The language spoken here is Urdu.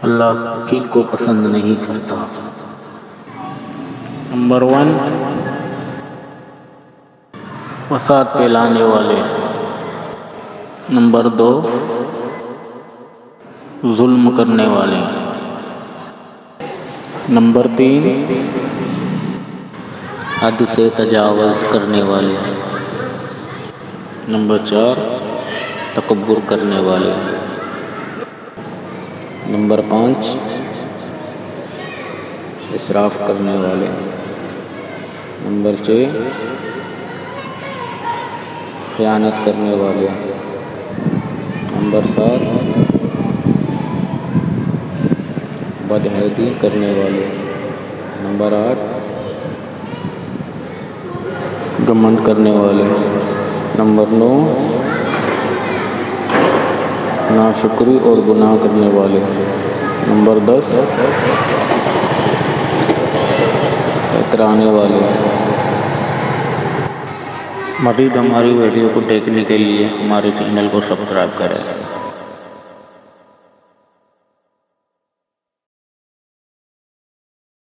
اللہ کن کو پسند نہیں کرتا۔ نمبر 1، فساد پھیلانے والے۔ نمبر 2، ظلم کرنے والے۔ نمبر 3، حد سے تجاوز کرنے والے۔ نمبر 4، تکبر کرنے والے۔ نمبر 5، اسراف کرنے والے۔ نمبر 6، خیانت کرنے والے۔ نمبر 7، بدعہدی کرنے والے۔ نمبر 8، گھمنڈ کرنے والے۔ نمبر 9، ناشکری اور گناہ کرنے والے۔ نمبر 10، اترانے والے۔ مزید ہماری ویڈیو کو دیکھنے کے لیے ہمارے چینل کو سبسکرائب کریں۔